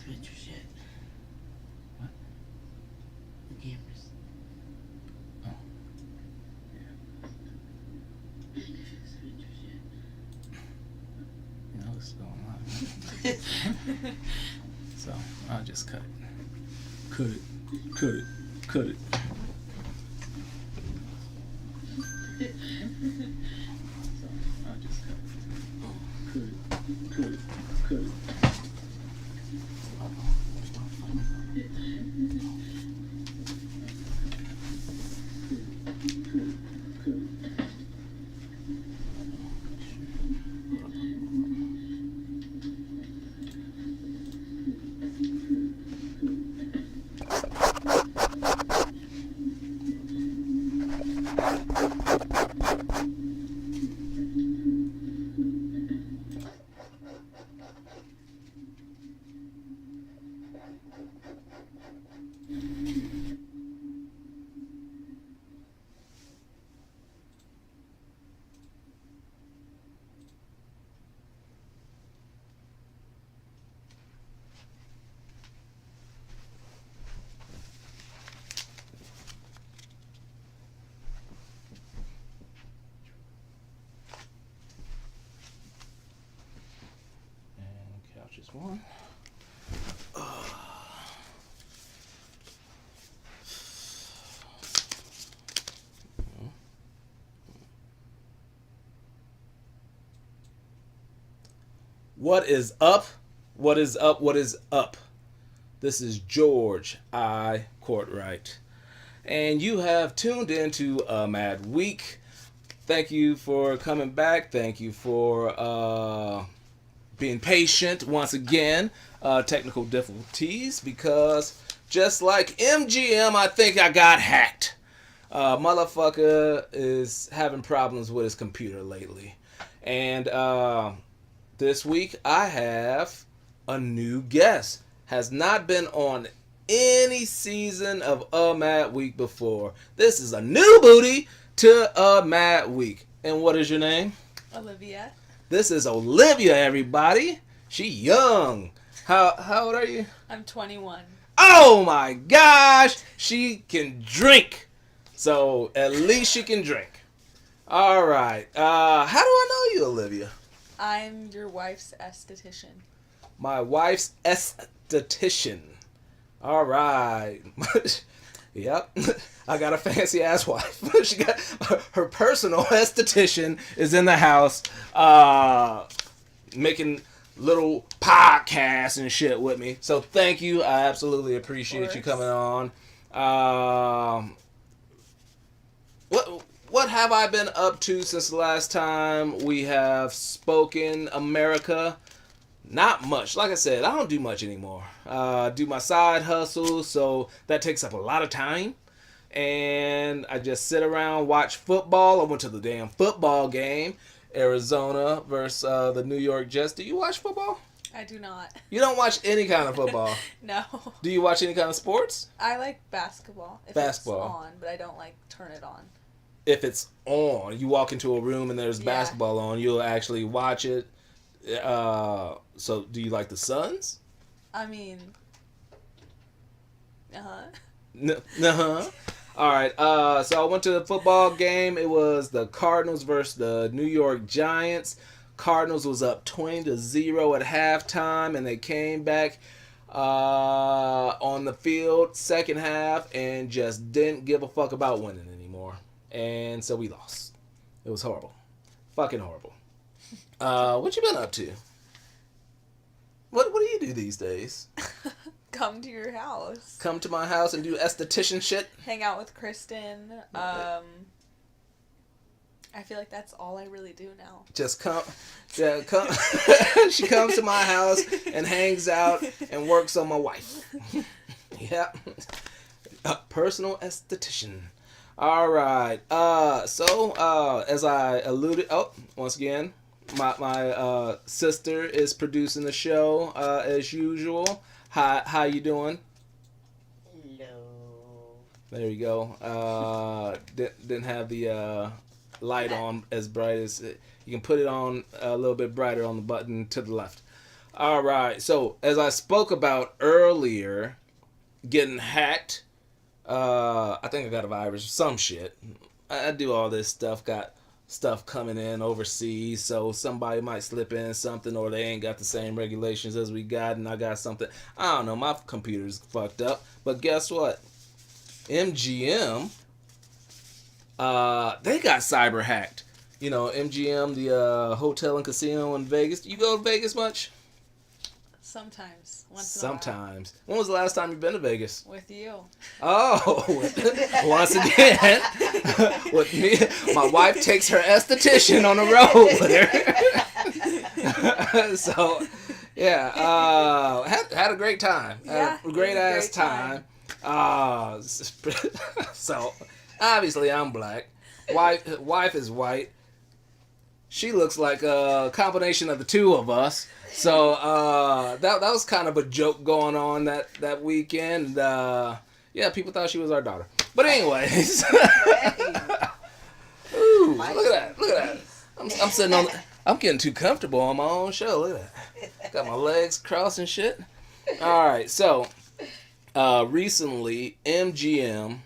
switch your shit. What? The cameras. Oh. Yeah. Switch your shit. You know, this is going on. So, I'll just cut it. Cut it. Cut it. Cut it. So, I'll just cut it. Cut it. Cut it. Cut it. Just one. What is up? What is up? What is up? This is George I. Cortright, and you have tuned into a Mad Week. Thank you for coming back. Thank you for being patient once again. Technical difficulties because just like MGM, I think I got hacked. Motherfucker is having problems with his computer lately. And this week I have a new guest. Has not been on any season of A Mad Week before. This is a new booty to A Mad Week. And what is your name? Olivia. This is Olivia, everybody. She young. How old are you? I'm 21. Oh my gosh. She can drink. So at least she can drink. All right. How do I know you, Olivia? I'm your wife's esthetician. My wife's esthetician. All right. Yep. I got a fancy ass wife. She got her personal esthetician is in the house making little podcasts and shit with me. So thank you. I absolutely appreciate you coming on. What have I been up to since the last time we have spoken, America? Not much. Like I said, I don't do much anymore. Do my side hustle, so that takes up a lot of time. And I just sit around, watch football. I went to the damn football game. Arizona versus the New York Jets. Do you watch football? I do not. You don't watch any kind of football? No. Do you watch any kind of sports? I like basketball. If basketball. It's on, but I don't like turn it on. If it's on, you walk into a room and there's basketball on, you'll actually watch it. So do you like the Suns? I mean, uh-huh. All right. So I went to the football game. It was the Cardinals versus the New York Giants. Cardinals was up 20-0 at halftime, and they came back on the field second half and just didn't give a fuck about winning anymore. And so we lost. It was horrible. Fucking horrible. What you been up to? What do you do these days? Come to your house. Come to my house and do esthetician shit? Hang out with Kristen. I feel like that's all I really do now. Just come. Yeah, come. She comes to my house and hangs out and works on my wife. Yeah. Personal esthetician. All right. So as I alluded, once again, my sister is producing the show as usual. How you doing? Hello. There you go. Didn't have the light on as bright as you can put it on a little bit brighter on the button to the left. All right. So as I spoke about earlier, getting hacked. I think I got a virus or some shit. I do all this stuff. Got stuff coming in overseas, so somebody might slip in something, or they ain't got the same regulations as we got, and I got something. I don't know. My computer's fucked up. But guess what? MGM. They got cyber hacked. You know, MGM, the hotel and casino in Vegas. You go to Vegas much? Sometimes. Sometimes. When was the last time you've been to Vegas? With you. Oh, once again, with me, my wife takes her esthetician on the road with her. So, yeah, had a great time. Had a great ass time. So, obviously, I'm black. Wife is white. She looks like a combination of the two of us. So that was kind of a joke going on that weekend. Yeah, people thought she was our daughter. But anyways, ooh, look at that. I'm sitting on. I'm getting too comfortable on my own show. Look at that. Got my legs crossed and shit. All right, so recently MGM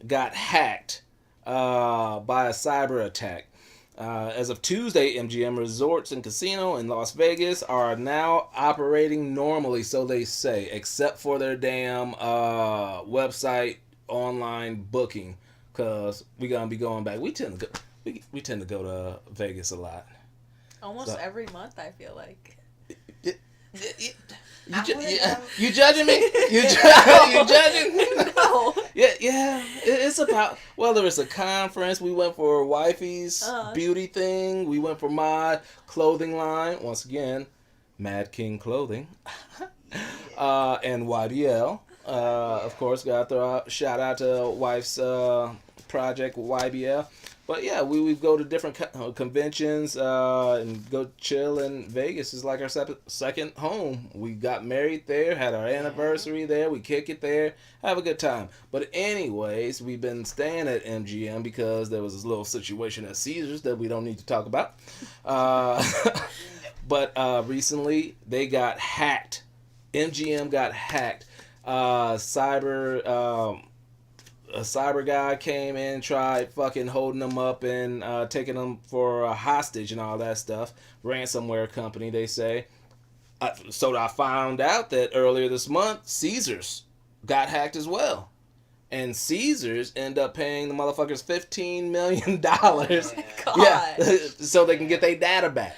got hacked by a cyber attack. As of Tuesday, MGM resorts and casino in Las Vegas are now operating normally, so they say, except for their damn website online booking, because we're gonna be going back. We tend to go to Vegas a lot. Almost every month, I feel like. You judging me? You judging? No. Yeah. It's about, whether it's a conference, we went for Wifey's beauty thing, we went for my clothing line, once again, Mad King Clothing, and YBL. Of course, got to throw a shout out to wife's project YBL. But yeah, we go to different conventions and go chill in Vegas. It's like our second home. We got married there, had our anniversary there, we kick it there, have a good time. But anyways, we've been staying at MGM because there was this little situation at Caesars that we don't need to talk about. But recently, they got hacked. MGM got hacked. A cyber guy came in, tried fucking holding them up and taking them for a hostage and all that stuff. Ransomware company, they say. So I found out that earlier this month, Caesars got hacked as well. And Caesars end up paying the motherfuckers $15 million. Yeah, so they can get their data back.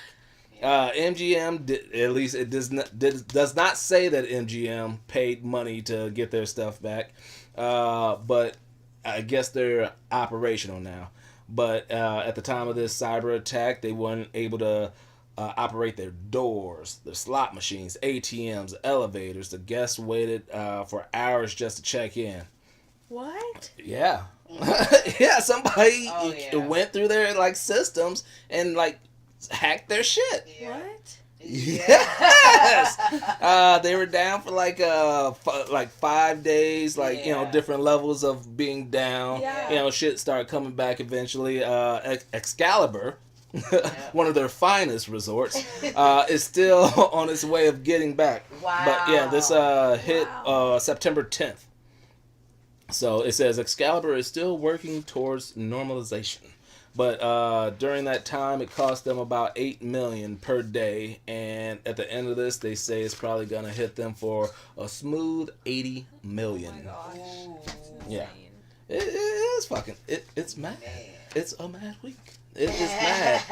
MGM, at least it does not say that MGM paid money to get their stuff back. But I guess they're operational now. But at the time of this cyber attack, they weren't able to operate their doors, their slot machines, ATMs, elevators. The guests waited for hours just to check in. What? Yeah. Yeah, somebody went through their systems and hacked their shit. Yeah. What? Yes. They were down for 5 days, different levels of being down. Yeah. Shit started coming back eventually. Excalibur, one of their finest resorts, is still on its way of getting back. Wow. But yeah, this hit September 10th. So it says Excalibur is still working towards normalization. But during that time, it cost them about $8 million per day, and at the end of this, they say it's probably gonna hit them for a smooth $80 million. Oh my gosh. Yeah, it is fucking. It's mad. It's a mad week. It is mad.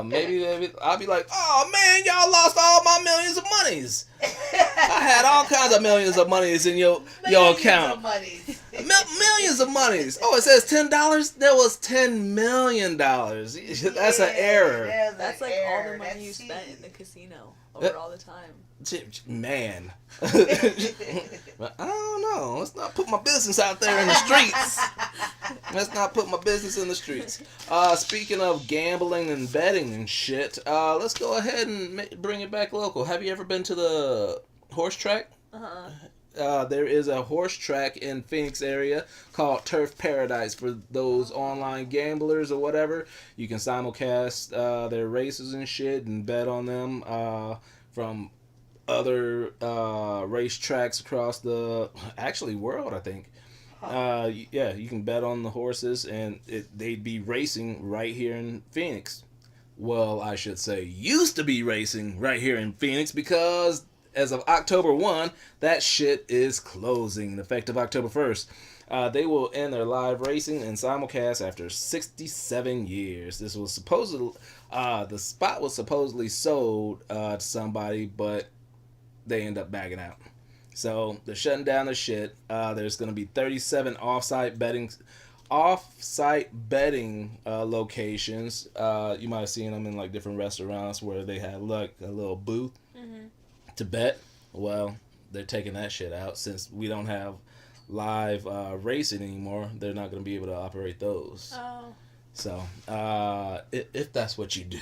Maybe I'll be like, oh man, y'all lost all my millions of monies. I had all kinds of millions of monies in your account. Millions of monies. Oh, it says $10. There was $10 million. That's an error. That's like all the money you spent in the casino over all the time. Man, I don't know. Let's not put my business out there in the streets. Speaking of gambling and betting and shit, let's go ahead and bring it back local. Have you ever been to the horse track? There is a horse track in Phoenix area called Turf Paradise for those online gamblers or whatever. You can simulcast their races and shit and bet on them. from other racetracks across the actually world, I think. Yeah, you can bet on the horses, and they'd be racing right here in Phoenix. Well, I should say used to be racing right here in Phoenix, because as of October 1, that shit is closing, effective October 1st. They will end their live racing and simulcast after 67 years. This was supposedly, the spot was supposedly sold to somebody, but they end up backing out. So they're shutting down the shit. There's going to be 37 off-site betting locations. You might have seen them in like different restaurants where they had like a little booth to bet. Well, they're taking that shit out since we don't have live racing anymore. They're not going to be able to operate those. Oh. So, if that's what you do.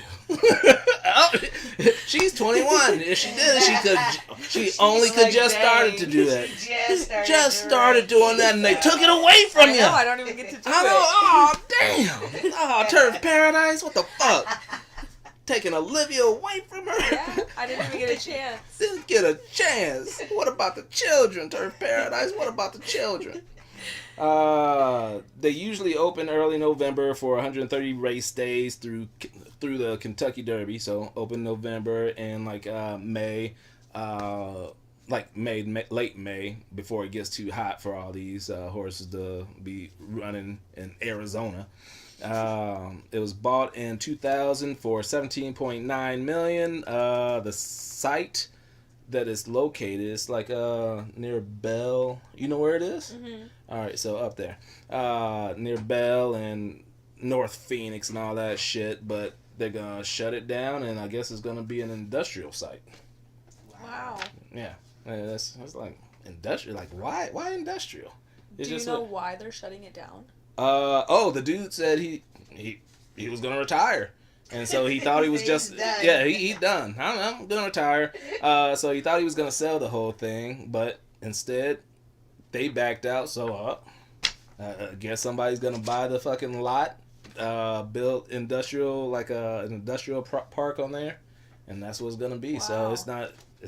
She's 21. If she did, she only could just started to do that. Just started doing that, and they took it away from you. I don't even get to do it. Oh, damn. Oh, Turf Paradise. What the fuck? Taking Olivia away from her. Yeah, I didn't even get a chance. Didn't get a chance. What about the children, Turf Paradise? What about the children? They usually open early November for 130 race days through the Kentucky Derby. So open November and like May, late May, before it gets too hot for all these horses to be running in Arizona. It was bought in 2000 for $17.9 million. The site that is located, it's like near Bell. You know where it is? Mm-hmm. All right, so up there, near Bell and North Phoenix and all that shit. But they're gonna shut it down, and I guess it's gonna be an industrial site. Wow. Yeah, that's like industrial. Like why industrial? Do you know why they're shutting it down? The dude said he was gonna retire. And so he thought he was just he done. I'm gonna retire. So he thought he was gonna sell the whole thing, but instead they backed out. So I guess somebody's gonna buy the fucking lot, build industrial an industrial park on there, and that's what it's gonna be. Wow. So it's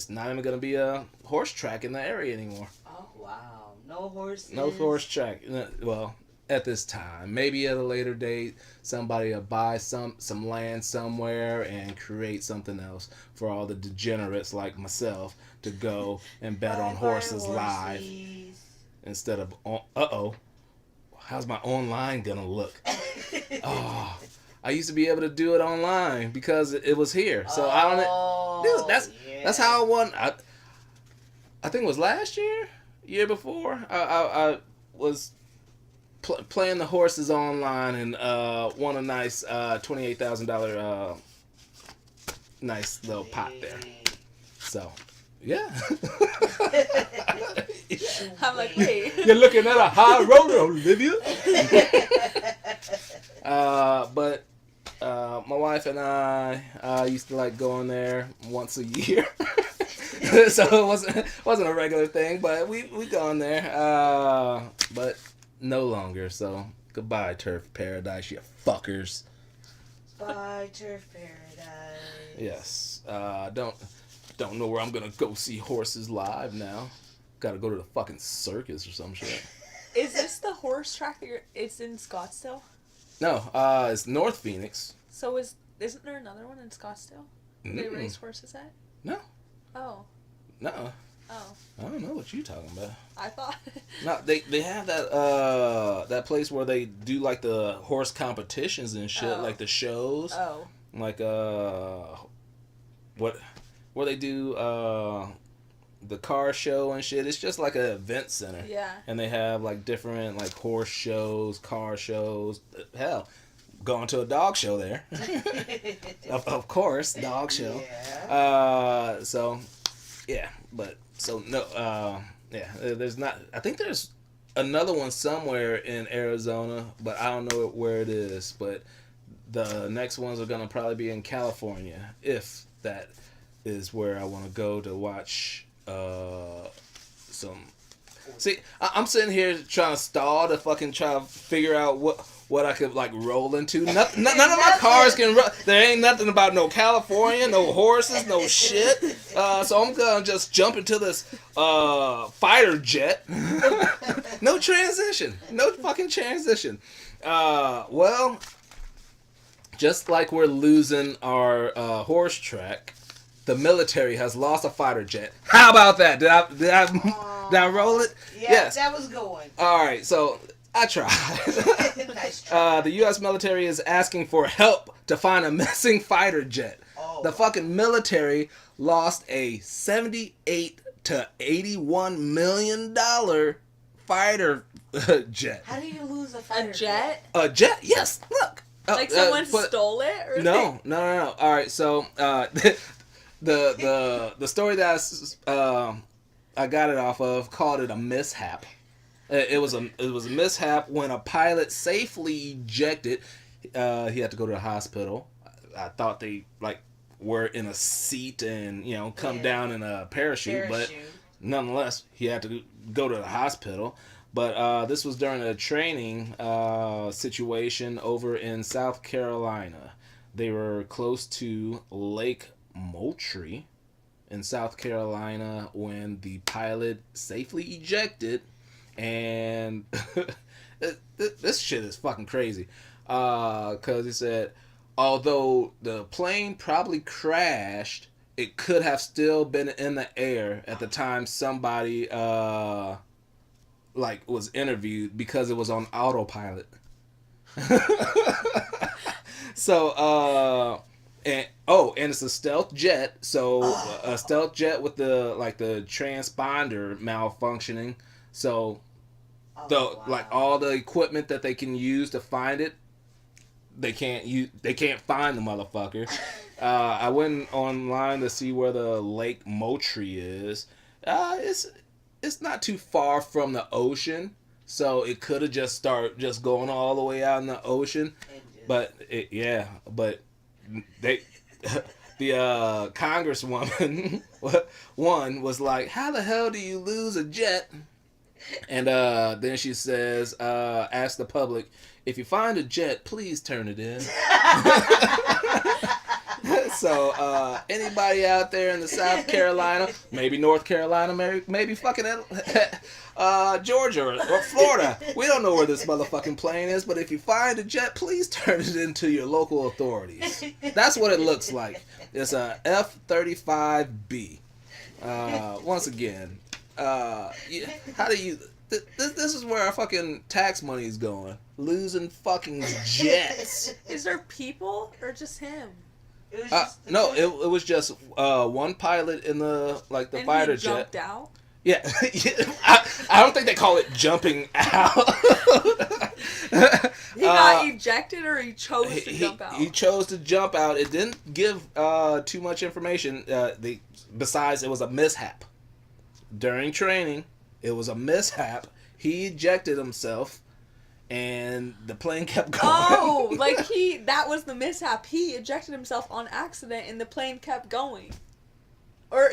not even gonna be a horse track in the area anymore. Oh wow, no horses. No horse track. Well, at this time, maybe at a later date, somebody will buy some land somewhere and create something else for all the degenerates like myself to go and bet on horses live instead of how's my online gonna look? I used to be able to do it online because it was here. So I don't. Dude, that's how I won. I think it was last year before. I was playing the horses online and won a nice $28,000 nice little pot there. So, yeah. I'm like, wait. You're looking at a high roller, Olivia. But my wife and I used to like going there once a year. So it wasn't a regular thing, but we gone there. But no longer. So goodbye, Turf Paradise, you fuckers. Bye, Turf Paradise. Yes. Don't know where I'm gonna go see horses live now. Gotta go to the fucking circus or some shit. Is this the horse track it's in Scottsdale? No, it's North Phoenix. So isn't there another one in Scottsdale? They race horses at? No. Oh. No. Oh. I don't know what you're talking about. I thought. No, they have that place where they do like the horse competitions and shit, like the shows. Oh. Like where they do the car show and shit. It's just like an event center. Yeah. And they have like different like horse shows, car shows. Hell, going to a dog show there. of course, dog show. Yeah. So yeah, but so no yeah, there's not. I think there's another one somewhere in Arizona, but I don't know where it is. But the next ones are gonna probably be in California, if that is where I want to go to watch some. See, I'm sitting here trying to stall to fucking try to figure out what I could like roll into. None of my cars can run. There ain't nothing about no California, no horses, no shit. So I'm gonna just jump into this fighter jet. No transition. No fucking transition. Well, just like we're losing our horse track, the military has lost a fighter jet. How about that? Did I roll it? Yeah, yes. That was going. All right, so I tried. Nice try. The U.S. military is asking for help to find a missing fighter jet. Oh, The fucking military lost a $78 to $81 million fighter jet. How do you lose a fighter A jet? A jet? Yes. Look. Like someone stole it? Or No. All right, so the story that I got it off of called it a mishap. It was a mishap when a pilot safely ejected. He had to go to the hospital. I thought they like were in a seat and come down in a parachute, but nonetheless he had to go to the hospital. But this was during a training situation over in South Carolina. They were close to Lake Moultrie in South Carolina when the pilot safely ejected. And this shit is fucking crazy. Because he said, although the plane probably crashed, it could have still been in the air at the time somebody was interviewed because it was on autopilot. So and it's a stealth jet. So a stealth jet with the transponder malfunctioning. So all the equipment that they can use to find it, they can't find the motherfucker. I went online to see where the Lake Moultrie is. It's not too far from the ocean, so it could have just going all the way out in the ocean. But the congresswoman one was like, how the hell do you lose a jet? And then she says, ask the public, if you find a jet, please turn it in. So anybody out there in the South Carolina, maybe North Carolina, maybe fucking Georgia or Florida, we don't know where this motherfucking plane is, but if you find a jet, please turn it into your local authorities. That's what it looks like. It's a F-35B. Once again, how do you... This is where our fucking tax money is going. Losing fucking jets. Is there people or just him? No, it was just one pilot in the and fighter he jumped jet. Out? Yeah, I don't think they call it jumping out. He got ejected, or he chose to jump out. He chose to jump out. It didn't give too much information. Besides, it was a mishap during training. It was a mishap. He ejected himself, and the plane kept going. Oh, that was the mishap. He ejected himself on accident, and the plane kept going. Or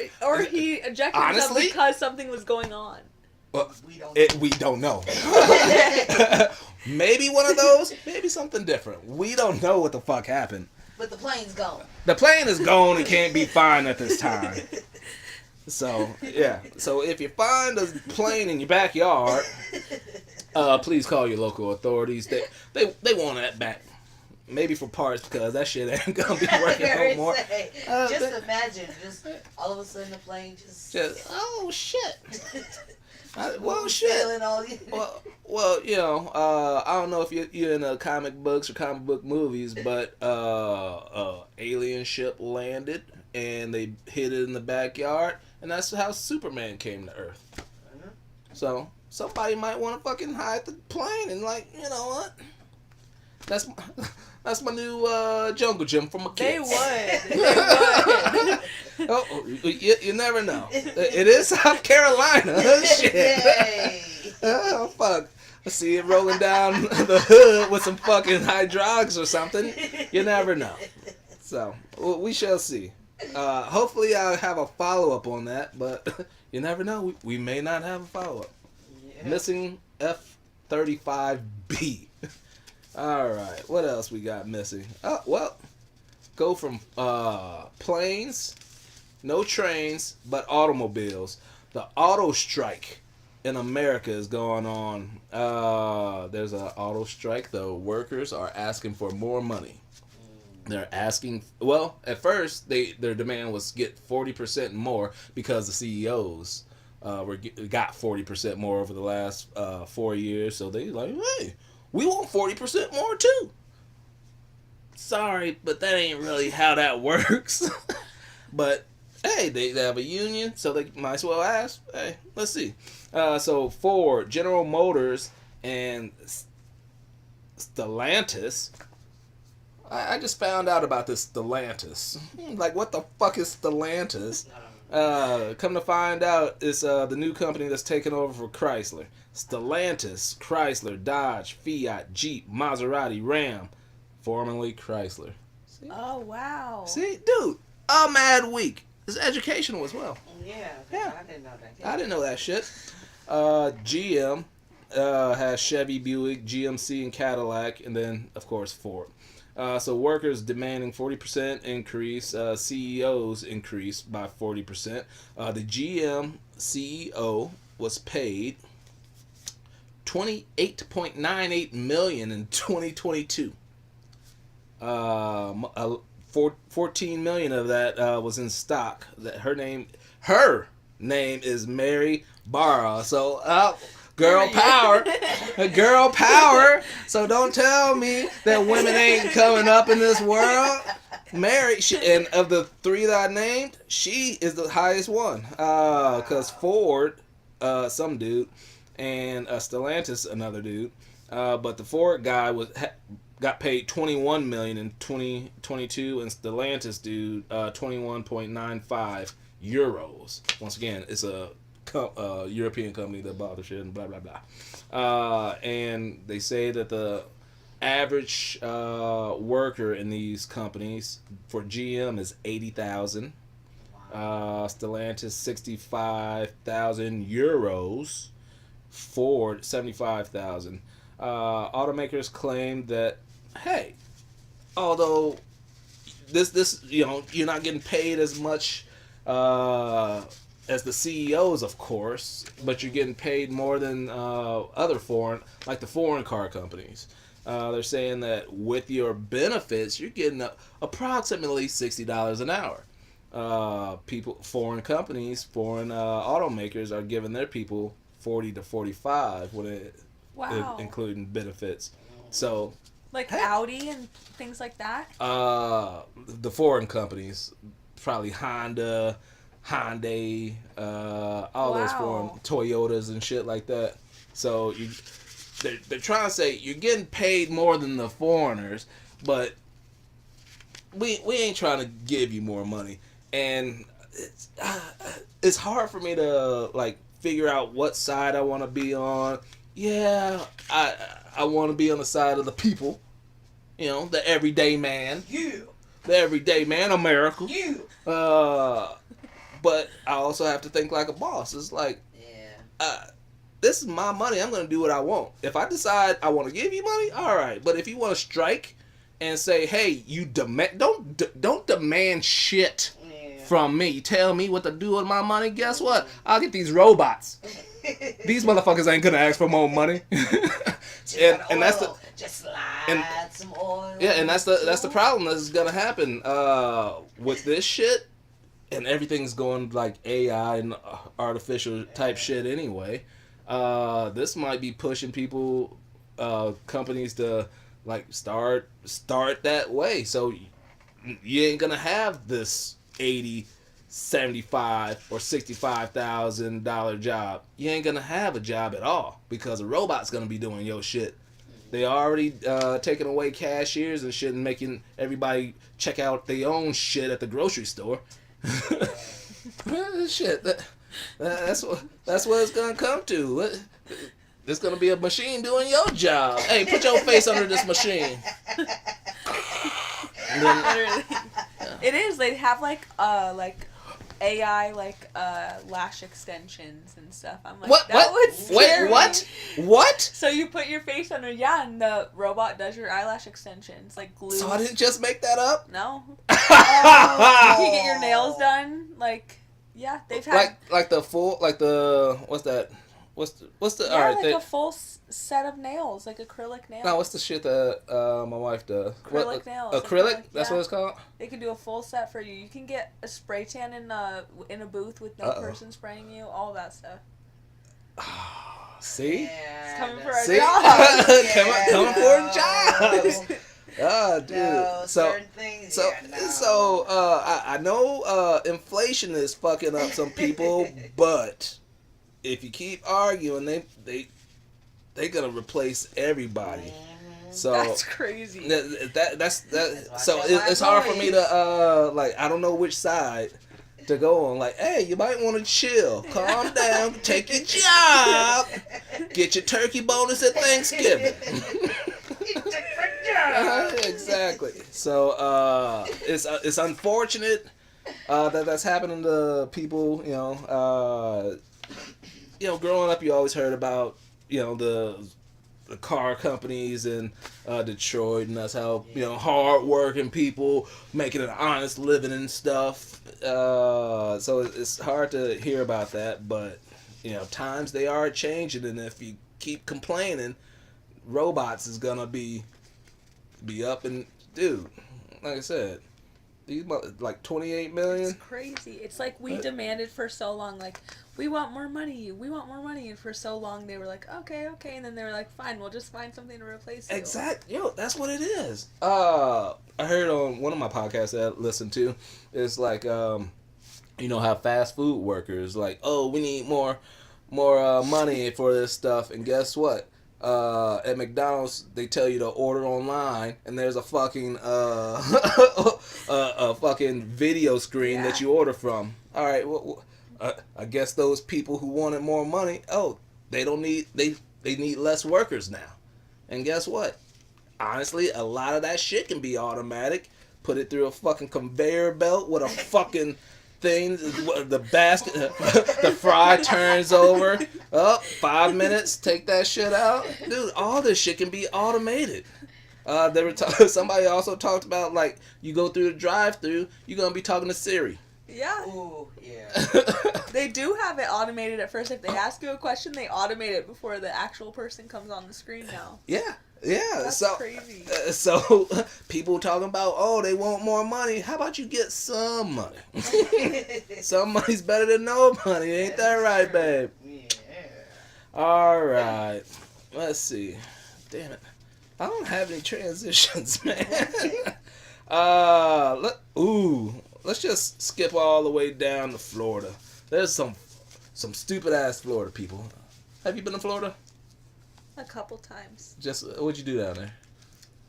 he ejected himself because something was going on. Well, we don't know. Maybe one of those. Maybe something different. We don't know what the fuck happened. But the plane's gone. The plane is gone and can't be found at this time. So, yeah. So, if you find a plane in your backyard, please call your local authorities. They want that back. Maybe for parts, because that shit ain't going to be working no more. Just imagine, all of a sudden the plane just oh, shit. Well, shit. Well, I don't know if you're into comic books or comic book movies, but alien ship landed, and they hid it in the backyard. And that's how Superman came to Earth. Mm-hmm. So, somebody might want to fucking hide the plane and you know what? That's my new jungle gym for my kids. They would. Oh, you never know. It is South Carolina. Shit. Oh, fuck. I see it rolling down the hood with some fucking hydraulics or something. You never know. So, we shall see. Hopefully I'll have a follow-up on that, but you never know. We may not have a follow-up. Yeah. Missing F-35B. All right. What else we got missing? Oh, well, go from planes, no trains, but automobiles. The auto strike in America is going on. There's an auto strike. The workers are asking for more money. They're asking. Well, at first, their demand was get 40% more because the CEOs got 40% more over the last 4 years. So they like, hey, we want 40% more too. Sorry, but that ain't really how that works. But hey, they have a union, so they might as well ask. Hey, let's see. So Ford, General Motors, and Stellantis. I just found out about this Stellantis. Like, what the fuck is Stellantis? Come to find out, it's the new company that's taking over for Chrysler. Stellantis, Chrysler, Dodge, Fiat, Jeep, Maserati, Ram, formerly Chrysler. See? Oh, wow. See, dude, a mad week. It's educational as well. Yeah. I didn't know that. I didn't know that shit. GM has Chevy, Buick, GMC, and Cadillac, and then, of course, Ford. So workers demanding 40% increase. CEOs increased by 40%. The GM CEO was paid $28.98 million in 2022. 14 million of that was in stock. That her name is Mary Barra. So girl power. Girl power. So don't tell me that women ain't coming up in this world. Mary, and of the three that I named, she is the highest one. Because Ford, some dude, and Stellantis, another dude. But the Ford guy got paid $21 million in 2022, and Stellantis dude €21.95. Once again, it's a European company that bought the shit and blah blah blah. And they say that the average worker in these companies for GM is 80,000. Stellantis 65,000 euros. Ford 75,000. Automakers claim that, hey, although this you're not getting paid as much as the CEOs, of course, but you're getting paid more than other foreign car companies. They're saying that with your benefits, you're getting approximately $60 an hour. Foreign companies, foreign automakers are giving their people 40 to 45 including benefits. So like Audi and things like that. The foreign companies, probably Honda, Hyundai, all those foreign Toyotas and shit like that. So they're trying to say you're getting paid more than the foreigners, but we ain't trying to give you more money. And it's hard for me to like figure out what side I want to be on. Yeah, I want to be on the side of the people, the everyday man. You. The everyday man, America. You. But I also have to think like a boss. It's like, this is my money. I'm going to do what I want. If I decide I want to give you money, all right. But if you want to strike and say, hey, you don't demand shit from me. Tell me what to do with my money. Guess what? I'll get these robots. These motherfuckers ain't gonna ask for more money. and that's the just slide some oil. Yeah, and that's the problem that's gonna happen with this shit. And everything's going like AI and artificial type shit anyway. This might be pushing people, companies to like start that way. So you ain't gonna have this 80, 75 or $65,000 job. You ain't gonna have a job at all because a robot's gonna be doing your shit. They already taking away cashiers and shit and making everybody check out their own shit at the grocery store. Shit, that's what it's gonna come to. It's gonna be a machine doing your job. Hey, put your face under this machine. Literally. It is. They'd have like AI like lash extensions and stuff. I'm like, What? that would scare Wait, me. what? What? So you put your face under, and the robot does your eyelash extensions, like glue. So I didn't just make that up? No. You can get your nails done, like, yeah, they've had... Like the full, like the, what's that? What's the Yeah, alright, like a full set of nails, like acrylic nails. no, what's the shit that my wife does? Acrylic nails. Acrylic? That's what it's called? They can do a full set for you. You can get a spray tan in a booth with no person spraying you, all that stuff. See? Yeah, It's coming for no. our See? jobs. Coming for jobs. Oh, dude. No, so, certain things, so, yeah, no. so, I know inflation is fucking up some people, but if you keep arguing, they gonna replace everybody. So That's crazy. That's Watch so out, it's my hard for me boys. to like, I don't know which side to go on. Like, hey, you might want to chill, calm down, take your job, get your turkey bonus at Thanksgiving. Exactly. So it's unfortunate that's happening to people. Growing up, you always heard about the car companies in Detroit, and that's how hard-working people making an honest living and stuff. So it's hard to hear about that, but times they are changing, and if you keep complaining, robots is gonna be up. And dude, like I said, these like 28 million. It's crazy. It's like we demanded for so long, like, we want more money, and for so long they were like, okay, and then they were like, fine, we'll just find something to replace you. Exactly. That's what it is. I heard on one of my podcasts that I listened to, it's like, how fast food workers, like, oh, we need more money for this stuff, and guess what? At McDonald's, they tell you to order online, and there's a fucking a fucking video screen that you order from. All right, I guess those people who wanted more money, they don't need they need less workers now. And guess what? Honestly, a lot of that shit can be automatic. Put it through a fucking conveyor belt with a fucking thing, the basket, the fry turns over. 5 minutes, take that shit out, dude. All this shit can be automated. They were somebody also talked about, like, you go through the drive-through, you're gonna be talking to Siri. Yeah. Ooh, yeah. They do have it automated at first. If they ask you a question, they automate it before the actual person comes on the screen now. Yeah. That's so crazy. So people talking about, they want more money. How about you get some money? Some money's better than no money, ain't that right, babe? Yeah. All right. Let's see. Damn it, I don't have any transitions, man. Let's just skip all the way down to Florida. There's some stupid ass Florida people. Have you been to Florida? A couple times. What'd you do down there?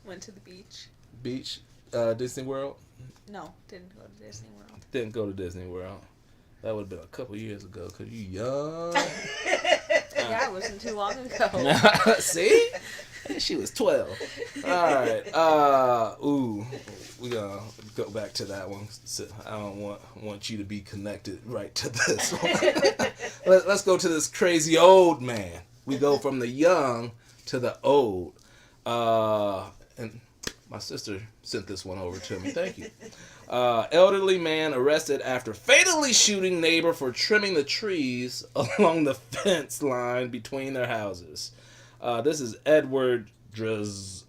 Went to the beach. Beach? Disney World? No, didn't go to Disney World. Didn't go to Disney World. That would have been a couple years ago, because you young. Yeah, it wasn't too long ago. See? She was 12. Alright. We're gonna go back to that one. So I don't want you to be connected right to this one. Let's go to this crazy old man. We go from the young to the old. And my sister sent this one over to me. Thank you. Elderly man arrested after fatally shooting neighbor for trimming the trees along the fence line between their houses. This is Edward Drzolowski.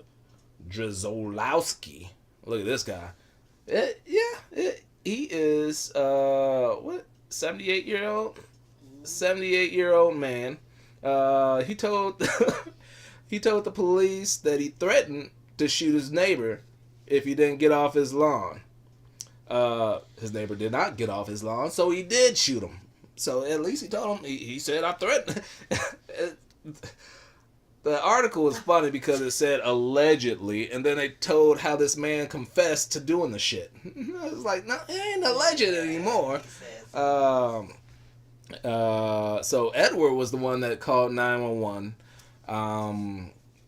Look at this guy. He is 78-year-old? 78-year-old man. He told the police that he threatened to shoot his neighbor if he didn't get off his lawn. His neighbor did not get off his lawn, so he did shoot him. So at least he told him, he said, I threatened. The article was funny because it said allegedly, and then they told how this man confessed to doing the shit. I was like, no, it ain't alleged anymore. So Edward was the one that called 911.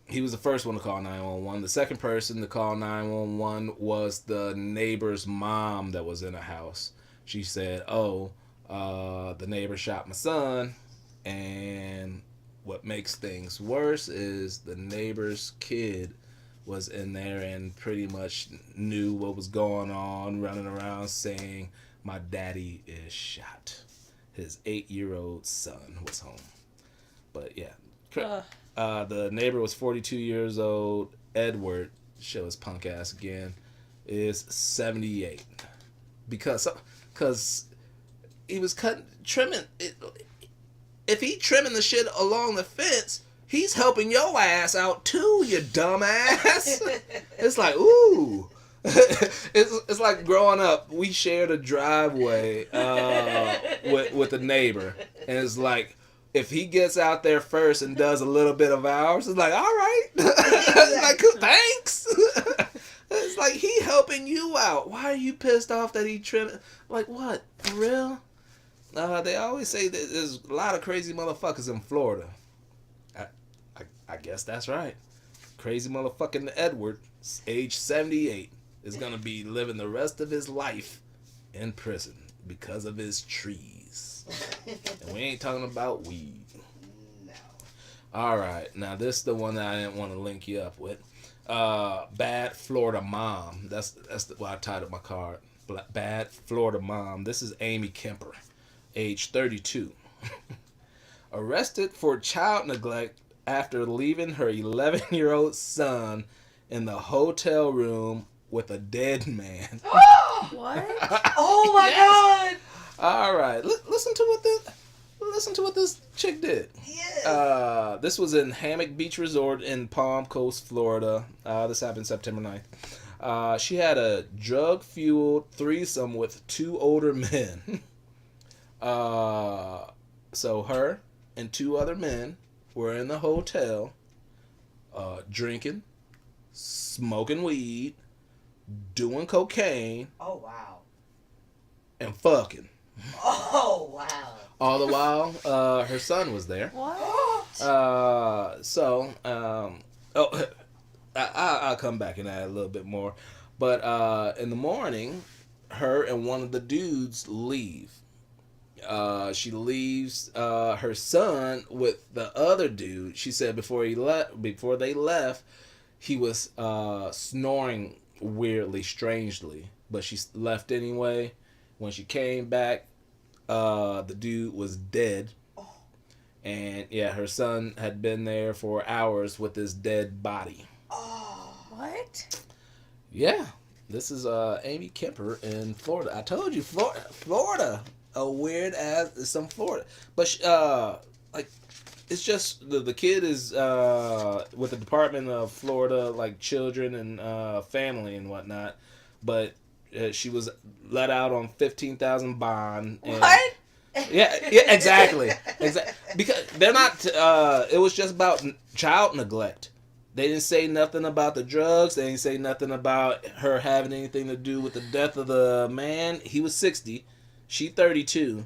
He was the first one to call 911. The second person to call 911 was the neighbor's mom that was in a house. She said, "Oh, the neighbor shot my son, and what makes things worse is the neighbor's kid was in there and pretty much knew what was going on, running around saying, 'My daddy is shot.' His 8-year-old son was home." But yeah, the neighbor was 42 years old. Edward, show his punk ass again, is 78 because he was trimming. If he trimming the shit along the fence, he's helping your ass out too, you dumbass. It's like, ooh. it's like growing up. We shared a driveway with a neighbor, and it's like if he gets out there first and does a little bit of ours, it's like, all right. It's like, thanks. It's like he helping you out. Why are you pissed off that he trimmed? Like, what? For real? They always say that there's a lot of crazy motherfuckers in Florida. I guess that's right. Crazy motherfucking Edward, age 78, is going to be living the rest of his life in prison because of his trees. And we ain't talking about weed. No. All right. Now, this is the one that I didn't want to link you up with. Bad Florida Mom. That's why I titled my card. Bad Florida Mom. This is Amy Kemper, age 32. Arrested for child neglect after leaving her 11-year-old son in the hotel room with a dead man. What? Oh my God! All right, listen to what this chick did. Yes. This was in Hammock Beach Resort in Palm Coast, Florida. This happened September 9th. She had a drug-fueled threesome with 2 older men. So her and 2 other men were in the hotel, drinking, smoking weed, doing cocaine. Oh wow. And fucking. Oh wow. All the while, her son was there. What? I'll come back and add a little bit more. But in the morning, her and one of the dudes leave. She leaves her son with the other dude. She said before they left, he was snoring weirdly, strangely. But she left anyway. When she came back, the dude was dead. And yeah, her son had been there for hours with his dead body. Oh. What? Yeah, this is Amy Kemper in Florida. I told you, Florida, a weird ass. Some Florida, but it's just the kid is with the Department of Florida, like children and family and whatnot. But she was let out on $15,000 bond. And, What? Yeah, exactly. Because they're not. It was just about child neglect. They didn't say nothing about the drugs. They didn't say nothing about her having anything to do with the death of the man. He was 60. She 32.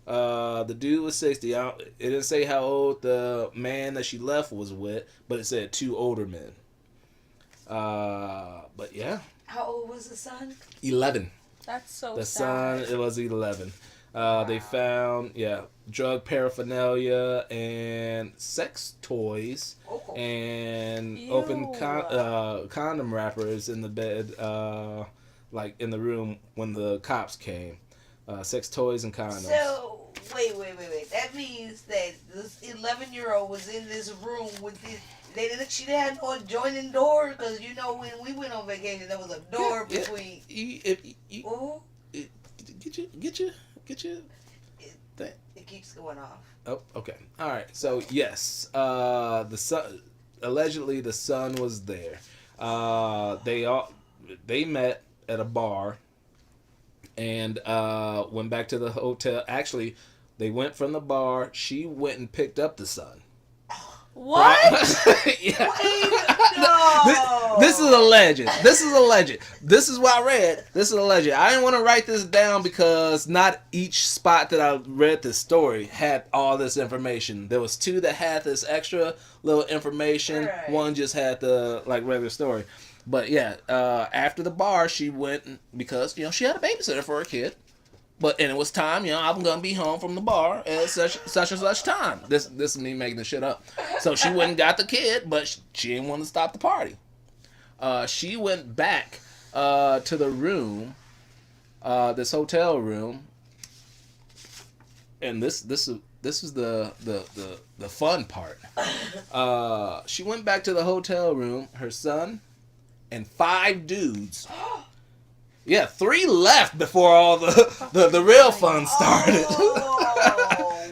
The dude was 60. It didn't say how old the man that she left was with, but it said 2 older men. But yeah. How old was the son? 11. That's so The sad. son, it was 11. They found, drug paraphernalia and sex toys and Ew. open condom wrappers in the bed, like in the room when the cops came. Sex toys and condoms. So, wait. That means that this 11-year-old was in this room with this. She didn't have no adjoining door because when we went on vacation, there was a door between. Get your thing. It keeps going off. Oh, okay. All right. So yes, the son. Allegedly, the son was there. They met at a bar, and went back to the hotel. Actually, they went from the bar. She went and picked up the son. What? Yeah. No. This is a legend. This is what I read. This is a legend. I didn't want to write this down because not each spot that I read this story had all this information. There was 2 that had this extra little information. Right. One just had the regular story. But yeah, after the bar, she went because she had a babysitter for her kid. And it was time, I'm gonna be home from the bar at such and such time. This is me making the shit up. So she went and got the kid, but she didn't want to stop the party. She went back to the room, this hotel room, and this is the fun part. She went back to the hotel room. Her son and 5 dudes. Yeah, 3 left before all the real fun started.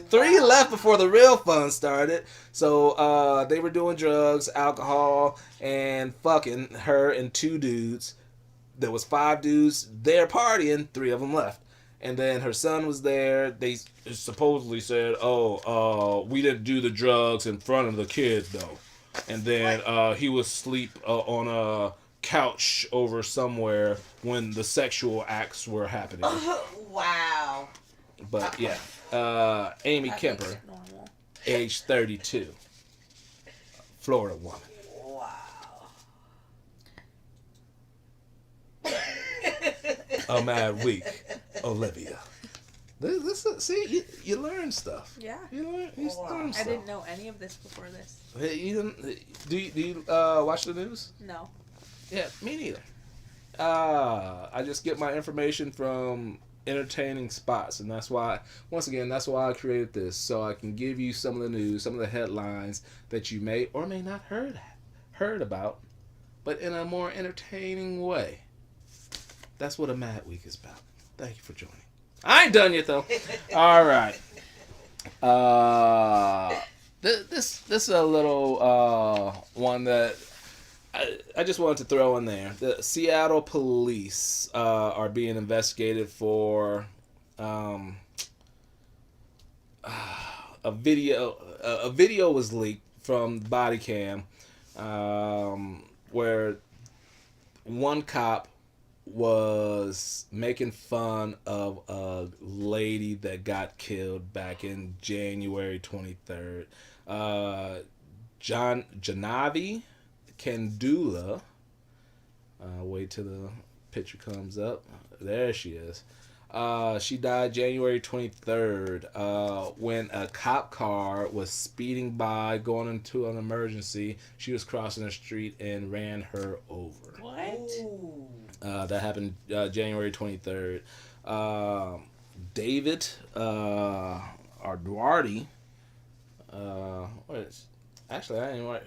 3 left before the real fun started. So they were doing drugs, alcohol, and fucking her and 2 dudes. There was 5 dudes there partying. 3 of them left. And then her son was there. They supposedly said, we didn't do the drugs in front of the kids, though. And then he was asleep on a couch over somewhere when the sexual acts were happening. Wow. But yeah, Amy That Kemper, makes it normal. age 32, Florida woman. Wow. A mad week, Olivia. See, you learn stuff. Yeah. You learn I stuff. didn't know any of this before this. Hey, do you watch the news? No. Yeah, me neither. I just get my information from entertaining spots, and that's why I created this, so I can give you some of the news, some of the headlines that you may or may not heard about, but in a more entertaining way. That's what a Mad Week is about. Thank you for joining. I ain't done yet though. All right. This is a little one that I just wanted to throw in there. The Seattle police are being investigated for a video. A video was leaked from the body cam where one cop was making fun of a lady that got killed back in January 23rd. Janavi Kandula. Wait till the picture comes up. There she is. She died January 23rd when a cop car was speeding by, going into an emergency. She was crossing the street and ran her over. What? Ooh. That happened January 23rd. David Arduardi. Actually, I didn't write.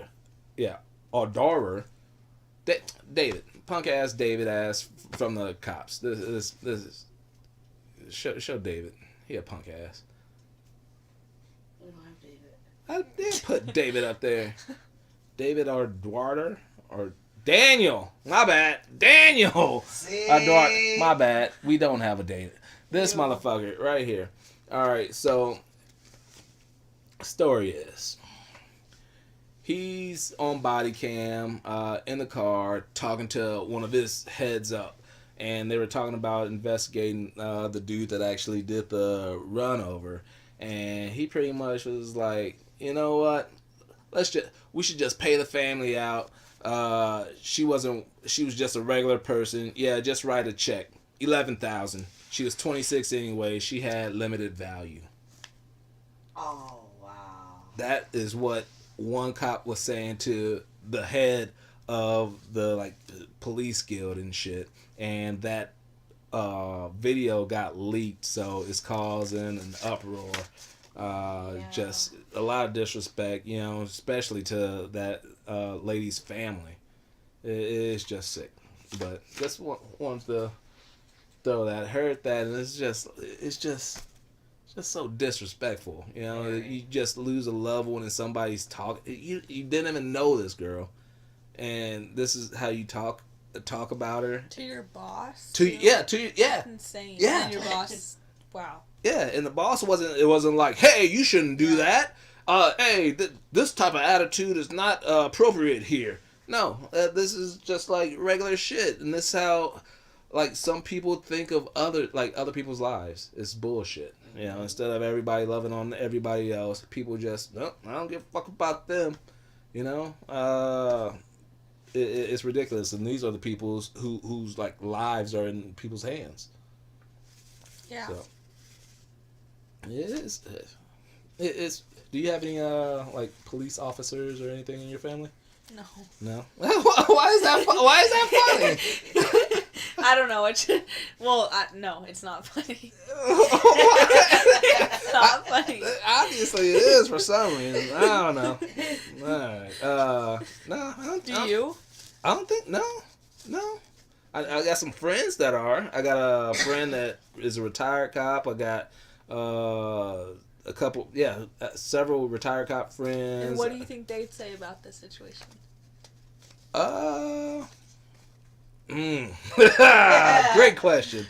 Yeah, Ardorer. David, punk ass David ass from the cops. This is show David. He a punk ass. We don't have David. I did put David up there. David Arduarder or Daniel. My bad. Daniel. Arduarder. My bad. We don't have a David. This motherfucker right here. All right. So story is, he's on body cam in the car talking to one of his heads up, and they were talking about investigating the dude that actually did the run over, and he pretty much was like, you know what, we should just pay the family out. She was just a regular person. Yeah, just write a check. 11,000. She was 26 anyway. She had limited value. Oh, wow. That is what one cop was saying to the head of the police guild and shit, and that video got leaked, so it's causing an uproar. Just a lot of disrespect, especially to that lady's family. It's just sick. But just wanted to throw that. Heard that, and it's just so disrespectful. You just lose a loved one and somebody's talking. You didn't even know this girl, and this is how you talk about her To your boss? yeah. That's insane. Yeah. And your boss, wow. Yeah, and the boss wasn't like, hey, you shouldn't do that. Hey, this type of attitude is not appropriate here. No, this is just like regular shit, and this is how some people think of other people's lives. It's bullshit. Instead of everybody loving on everybody else, people just, no, I don't give a fuck about them. It's ridiculous, and these are the people's whose lives are in people's hands. Yeah. So It is. It's. Do you have any like police officers or anything in your family? No. No. Why is that? Why is that funny? I don't know. No, it's not funny. It's not funny. Obviously, it is for some reason. I don't know. All right. No. Do you? I don't think. No. I got some friends that are. I got a friend that is a retired cop. I got a couple. Yeah, several retired cop friends. And what do you think they'd say about this situation? Great question.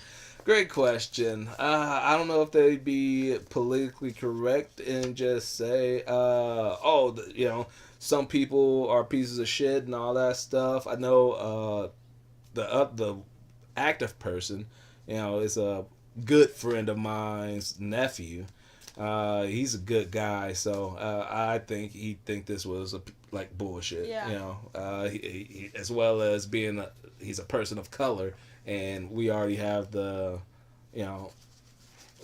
I don't know if they'd be politically correct and just say, some people are pieces of shit and all that stuff. I know the active person, is a good friend of mine's nephew. He's a good guy, so I think he'd think this was like bullshit. Yeah. He, as well as being he's a person of color, and we already have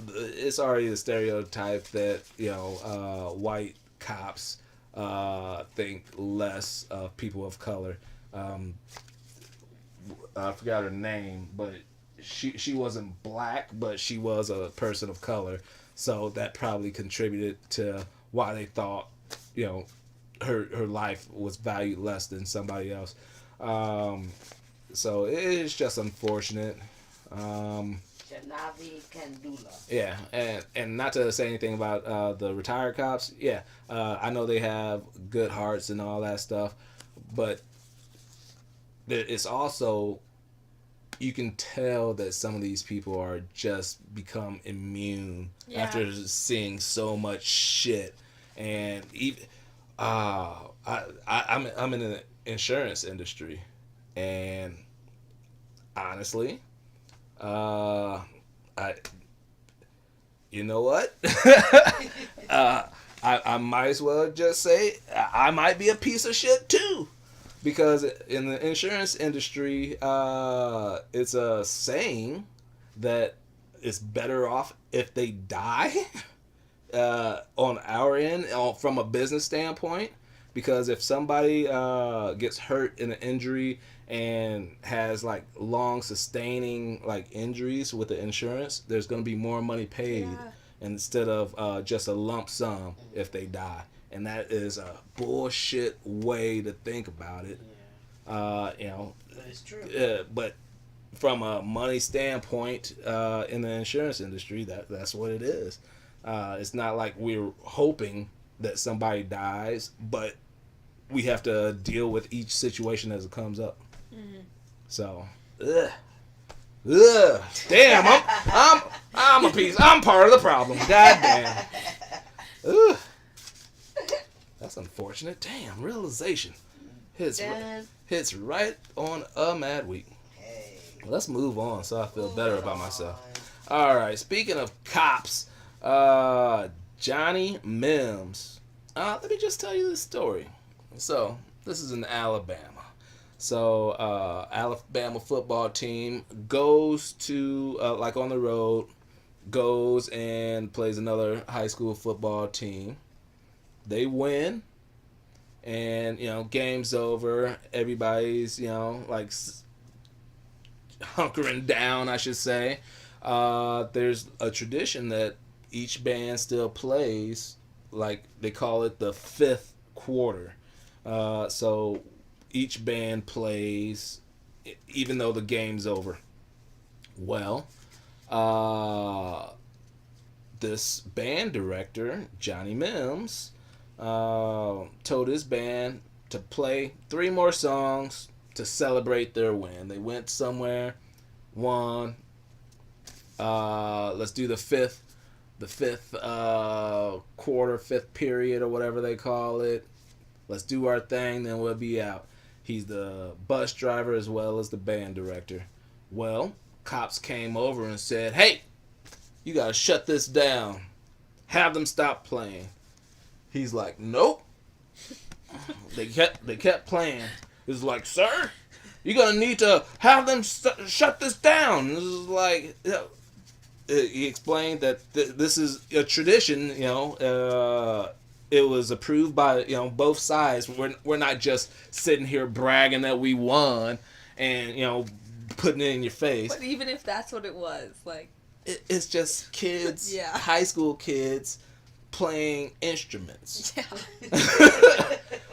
it's already the stereotype that white cops think less of people of color. I forgot her name, but she wasn't black, but she was a person of color. So that probably contributed to why they thought, her life was valued less than somebody else. So it's just unfortunate. Yeah, and not to say anything about the retired cops. Yeah, I know they have good hearts and all that stuff, but it's also, you can tell that some of these people are just become immune after seeing so much shit, and even I'm in the insurance industry, and honestly, you know what? I might as well just say I might be a piece of shit too. Because in the insurance industry, it's a saying that it's better off if they die on our end, from a business standpoint. Because if somebody gets hurt in an injury and has like long sustaining like injuries with the insurance, there's going to be more money paid instead of just a lump sum if they die. And that is a bullshit way to think about it. But it's true. But from a money standpoint, in the insurance industry, that's what it is. It's not like we're hoping that somebody dies, but we have to deal with each situation as it comes up. Mm-hmm. So, damn, I'm a piece. I'm part of the problem. God damn. Ugh. That's unfortunate. Damn, realization hits right on a mad week. Hey. Let's move on so I feel better about myself. All right, speaking of cops, Johnny Mims. Let me just tell you this story. So, this is in Alabama. So, Alabama football team goes to, on the road, goes and plays another high school football team. They win, and game's over. Everybody's hunkering down, I should say. There's a tradition that each band still plays, like they call it the fifth quarter. So each band plays even though the game's over. Well, this band director, Johnny Mims, told his band to play 3 more songs to celebrate their win. They went somewhere, won. Let's do the fifth quarter, fifth period, or whatever they call it. Let's do our thing, then we'll be out. He's the bus driver as well as the band director. Well, cops came over and said, "Hey, you gotta shut this down. Have them stop playing." He's like, "Nope." They kept playing. It's like, "Sir, you're gonna need to have them shut this down." This is like, he explained that this is a tradition. It was approved by both sides. We're not just sitting here bragging that we won, and putting it in your face. But even if that's what it was, like it's just kids, yeah. high school kids playing instruments. Yeah.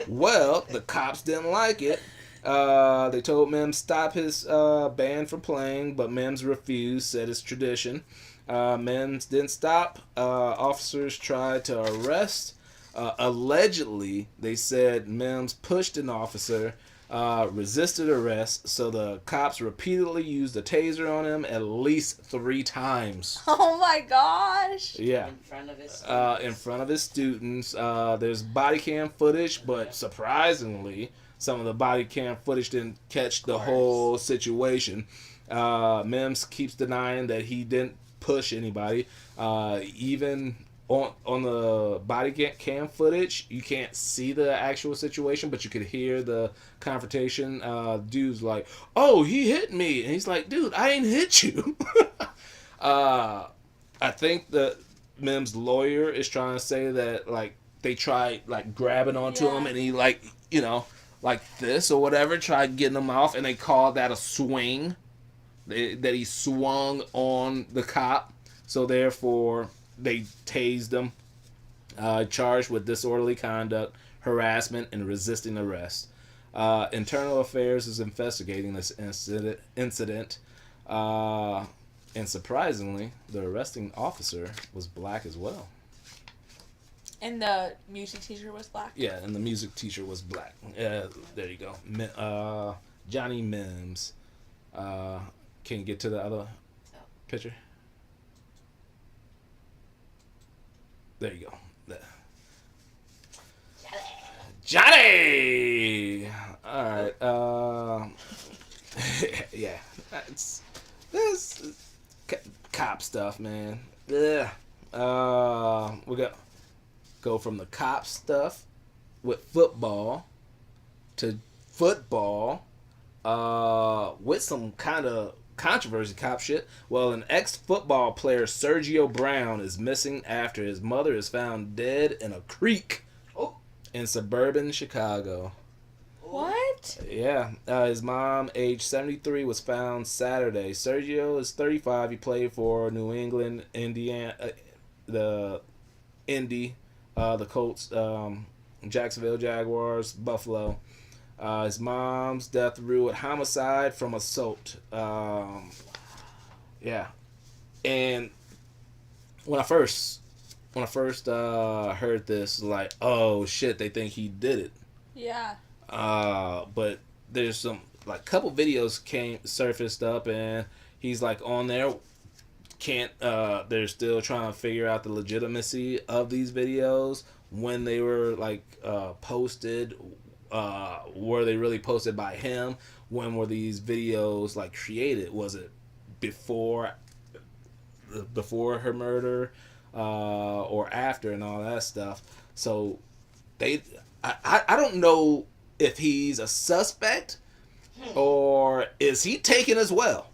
Well, the cops didn't like it. They told Mims stop his band from playing, but Mims refused, said it's tradition. Mims didn't stop. Officers tried to arrest. Allegedly, they said Mims pushed an officer, resisted arrest, so the cops repeatedly used a taser on him at least 3 times. Oh my gosh! Yeah. In front of his students. In front of his students. There's body cam footage, but surprisingly, some of the body cam footage didn't catch the whole situation. Mims keeps denying that he didn't push anybody. Even on the body cam footage, you can't see the actual situation, but you could hear the confrontation. Dude's like, "Oh, he hit me," and he's like, "Dude, I ain't hit you." I think the Mims' lawyer is trying to say that like they tried like grabbing onto him, and he like this or whatever, tried getting him off, and they called that a swing. That he swung on the cop, so therefore they tased him, charged with disorderly conduct, harassment, and resisting arrest. Internal Affairs is investigating this incident, and surprisingly, the arresting officer was black as well. And the music teacher was black? Yeah, and the music teacher was black. There you go. Johnny Mims. Can you get to the other picture? There you go. Johnny! Alright, yeah. This cop stuff, man. Ugh. We're gonna go from the cop stuff with football to football with some kind of controversy cop shit. Well, an ex-football player, Sergio Brown, is missing after his mother is found dead in a creek in suburban Chicago. What? Yeah. His mom, age 73, was found Saturday. Sergio is 35. He played for New England, Indiana, the Indy, the Colts, Jacksonville Jaguars, Buffalo. His mom's death ruled homicide from assault. Yeah, and when I first heard this, like, oh shit, they think he did it. Yeah. But there's some like couple videos surfaced up, and he's like on there. They're still trying to figure out the legitimacy of these videos, when they were like posted. Were they really posted by him? When were these videos like created? Was it before her murder, or after, and all that stuff? So I don't know if he's a suspect or is he taken as well.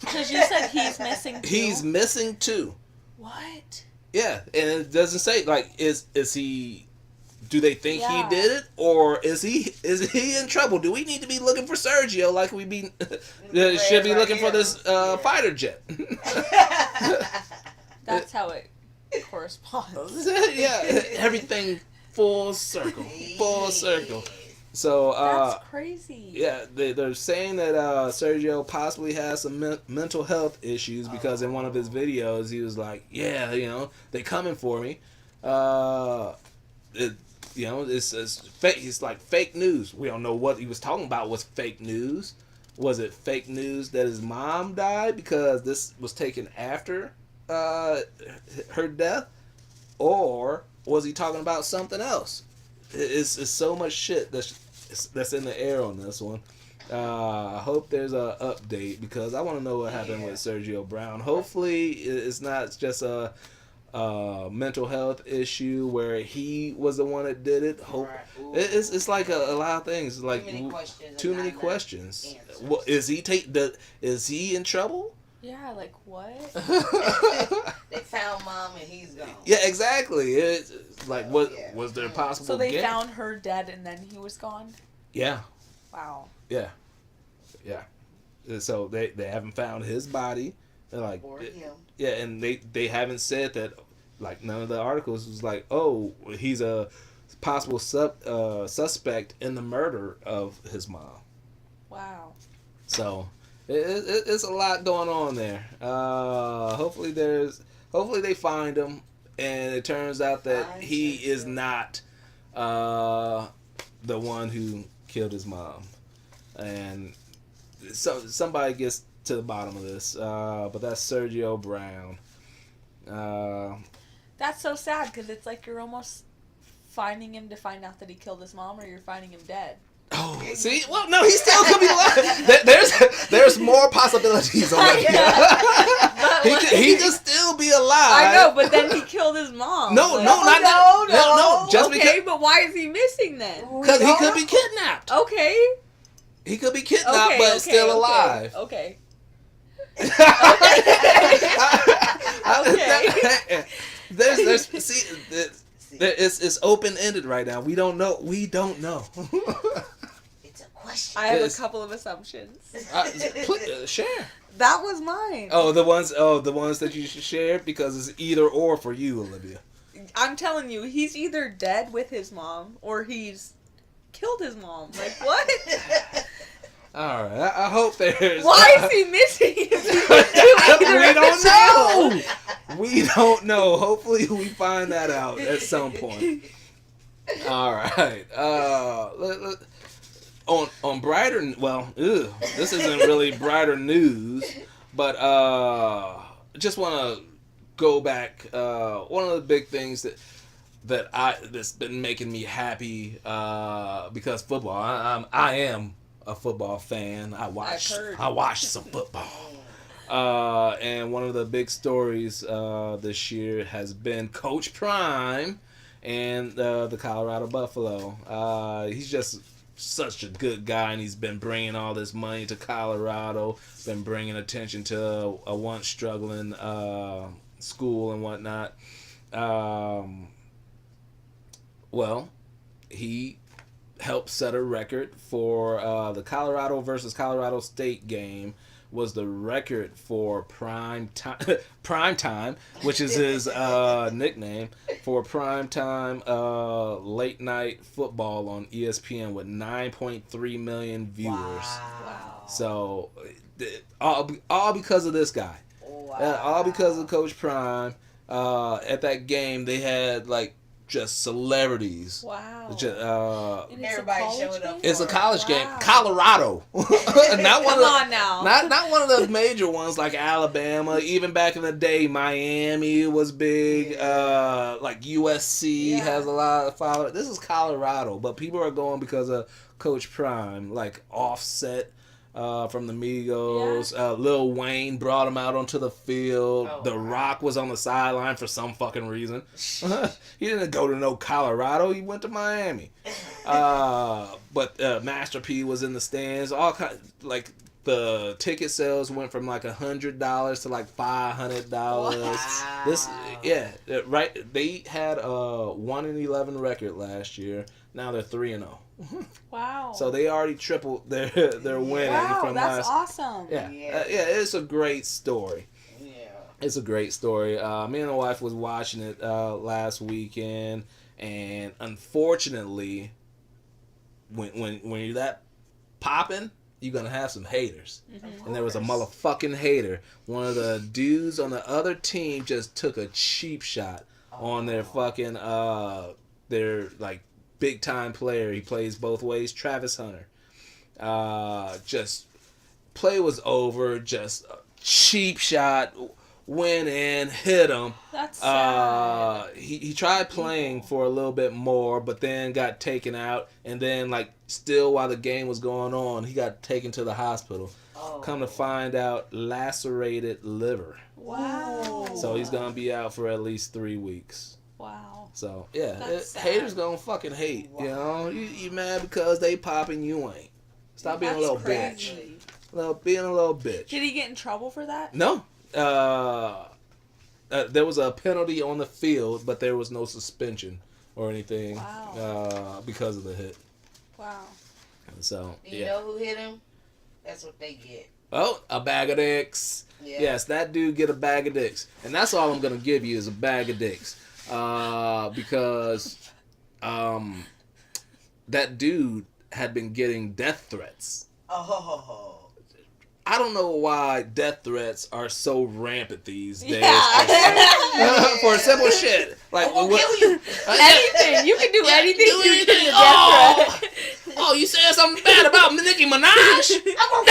Because you said he's missing too. He's missing too. What? Yeah, and it doesn't say like is he. Do they think he did it, or is he in trouble? Do we need to be looking for Sergio like we should be looking for this fighter jet? That's how it corresponds. Yeah, everything full circle, full circle. So that's crazy. Yeah, they're saying that Sergio possibly has some mental health issues because in one of his videos he was like, "Yeah, they coming for me." It's fake. It's like fake news. We don't know what he was talking about was fake news. Was it fake news that his mom died because this was taken after her death, or was he talking about something else? It's so much shit that's in the air on this one. I hope there's a update because I want to know what happened with Sergio Brown. Hopefully, it's not just a mental health issue where he was the one that did it. It's like a lot of things. Like too many questions. Well, is he in trouble? Yeah, like what? They found mom and he's gone. Yeah, exactly. It's like, was there possible? So they found her dead and then he was gone? Yeah. Wow. Yeah. So they haven't found his body. They're like, Or him. yeah, and they haven't said that. Like, none of the articles was like, oh, he's a possible suspect in the murder of his mom. Wow. So it's a lot going on there. Hopefully they find him, and it turns out that he is not the one who killed his mom, and so somebody gets to the bottom of this. But that's Sergio Brown. That's so sad because it's like you're almost finding him to find out that he killed his mom, or you're finding him dead. Oh, see? Well, no, he still could be alive. There's more possibilities on that. He could still be alive. I know, but then he killed his mom. No. Just okay, because. but why is he missing then? Because he could be kidnapped. Okay. He could be kidnapped, but still alive. Okay. Okay. It's open ended right now. We don't know. It's a question. I have a couple of assumptions. Share. That was mine. Oh, the ones that you should share, because it's either or for you, Olivia. I'm telling you, he's either dead with his mom or he's killed his mom. Like what? All right. I hope there's. Why is he missing? We don't know. We don't know. Hopefully, we find that out at some point. All right. On brighter. Well, this isn't really brighter news, but just want to go back. One of the big things that's been making me happy because football. I am a football fan. I watch some football. And one of the big stories this year has been Coach Prime and the Colorado Buffalo. He's just such a good guy, and he's been bringing all this money to Colorado, been bringing attention to a once struggling school and whatnot. Well, he helped set a record for the Colorado versus Colorado State game. Was the record for prime time, which is his nickname, for prime time late night football on ESPN with 9.3 million viewers. Wow. So all because of this guy. Wow. All because of Coach Prime. At that game, they had like just celebrities. Wow. Everybody showed up. It's a college game. Colorado. Not one of the major ones like Alabama. Even back in the day, Miami was big. Like USC has a lot of followers. This is Colorado, but people are going because of Coach Prime. Like Offset from the Migos. Lil Wayne brought him out onto the field. The Rock was on the sideline for some fucking reason. He didn't go to no Colorado. He went to Miami. But Master P was in the stands. All like the ticket sales went from like $100 to like $500. Wow. Right. They had a 1-11 record last year. Now they're 3-0. Wow. So they already tripled their winning from that's last. awesome. It's a great story. Yeah. It's a great story. Me and my wife was watching it last weekend, and unfortunately, when you're that popping, you're gonna have some haters. Mm-hmm. And there was a motherfucking hater. One of the dudes on the other team just took a cheap shot on their fucking their like big time player. He plays both ways, Travis Hunter. Just play was over, just a cheap shot, went in, hit him. That's sad. He tried playing for a little bit more, but then got taken out, and then like still while the game was going on, he got taken to the hospital. Come to find out, lacerated liver. Wow. So he's gonna be out for at least 3 weeks. Wow. So That's sad. haters gonna fucking hate. You know, you mad because they popping, you ain't. Stop being a little bitch. being a little bitch. Did he get in trouble for that? No. There was a penalty on the field, but there was no suspension or anything. Wow. Because of the hit. Wow. So, You know who hit him? That's what they get. Oh, a bag of dicks. Yeah. Yes, that dude get a bag of dicks. And that's all I'm going to give you is a bag of dicks. Because that dude had been getting death threats. Oh. I don't know why death threats are so rampant these days. Yeah. For simple shit. Like, I'm gonna kill you. Anything. You can do anything. Do You anything. can do death threat. Oh, you said something bad about Nicki Minaj? I'm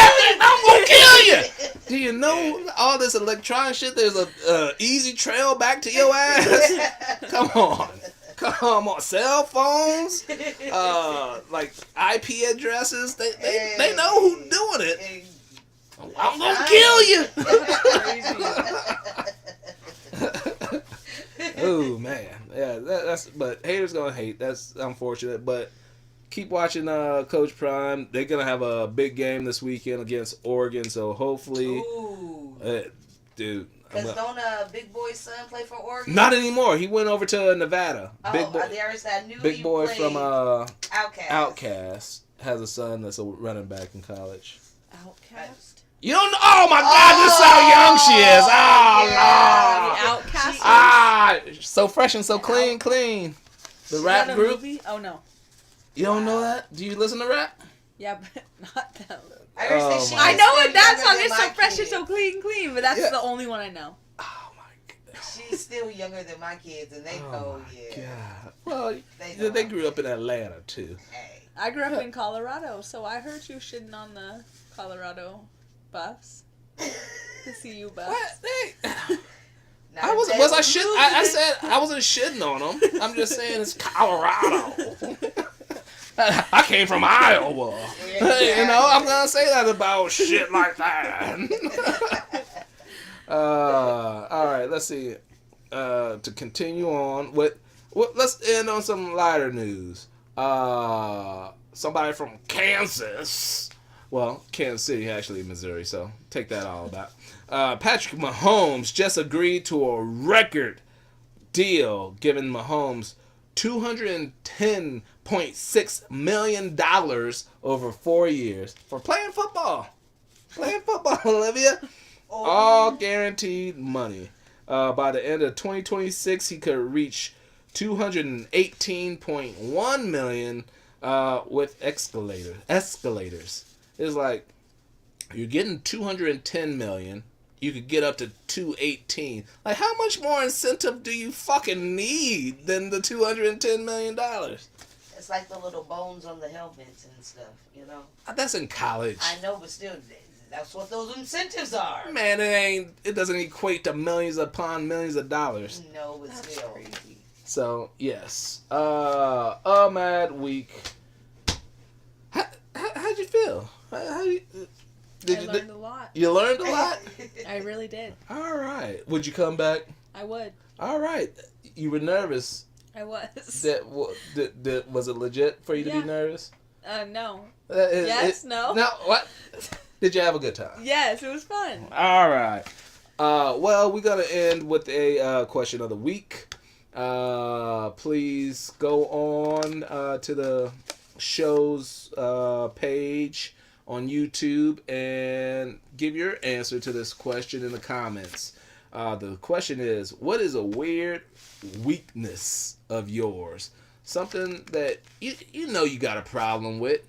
gonna kill you. Do you know all this electronic shit? There's a easy trail back to your ass. Come on. Cell phones, like IP addresses. They know who's doing it. I'm gonna kill you. Oh man, yeah. That's but haters gonna hate. That's unfortunate, but. Keep watching Coach Prime. They're going to have a big game this weekend against Oregon, so hopefully... Ooh. Dude. Because don't Big Boy's son play for Oregon? Not anymore. He went over to Nevada. Oh, Big Boy, I knew Big he Boy played from Outcast. has a son that's a running back in college. Outcast? You don't know? Oh, my God. This is how young she is. Oh, yeah. no. Outcast? So fresh and so clean. The Is rap that a group. movie? Oh, no. You don't know that? Do you listen to rap? Yeah, but not them. I I know it. That song is so fresh and so clean, but that's Yeah. the only one I know. Oh, my God. She's still younger than my kids, and they know, God. Well, know they how grew up in Atlanta, too. Hey. I grew up in Colorado, so I heard you shitting on the Colorado buffs. The CU buffs. What? I said I wasn't shitting on them. I'm just saying it's Colorado. I came from Iowa. Yeah. You know, I'm gonna say that about shit like that. All right, let's see. To continue on, let's end on some lighter news. Somebody from Kansas. Well, Kansas City, actually, Missouri, so take that all back. Patrick Mahomes just agreed to a record deal, giving Mahomes $210.6 million over 4 years for playing football. Olivia. All guaranteed money. By the end of 2026, he could reach $218.1 million with escalators. It's like you're getting $210 million. You could get up to $218. Like, how much more incentive do you fucking need than the $210 million? It's like the little bones on the helmets and stuff, you know? That's in college. I know, but still, that's what those incentives are. Man, it doesn't equate to millions upon millions of dollars. No, but That's still. crazy. So, yes. A mad week. How'd you feel? I learned a lot. You learned a lot? I really did. All right. Would you come back? I would. All right. You were nervous. I was. Was it legit for you to Yeah. be nervous? No. No. No. What? Did you have a good time? Yes, it was fun. All right. Well, we're going to end with a question of the week. Please go on to the show's page on YouTube and give your answer to this question in the comments. The question is, what is a weird weakness of yours? Something that you know you got a problem with.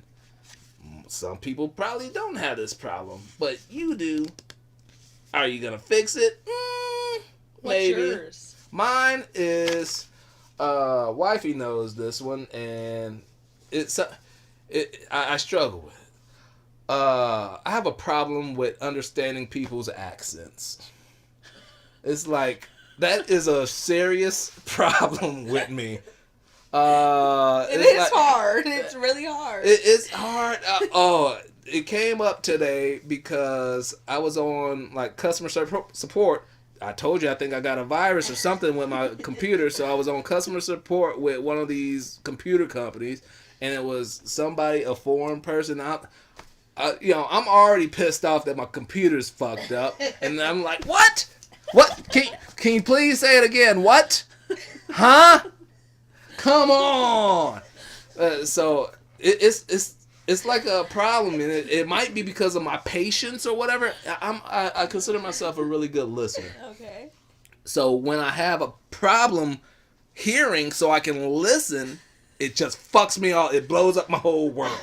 Some people probably don't have this problem, but you do. Are you going to fix it? Maybe. What's yours? Mine is, wifey knows this one, and I struggle with it. I have a problem with understanding people's accents. It's like, that is a serious problem with me. It is hard. It's really hard. It's hard. It came up today because I was on like customer support. I told you I think I got a virus or something with my computer, so I was on customer support with one of these computer companies, and it was somebody, a foreign person. I'm already pissed off that my computer's fucked up, and I'm like, what? What? Can you please say it again? What? Huh? Come on. So it's like a problem, and it might be because of my patience or whatever. I consider myself a really good listener. Okay. So when I have a problem hearing, so I can listen, it just fucks me all. It blows up my whole world.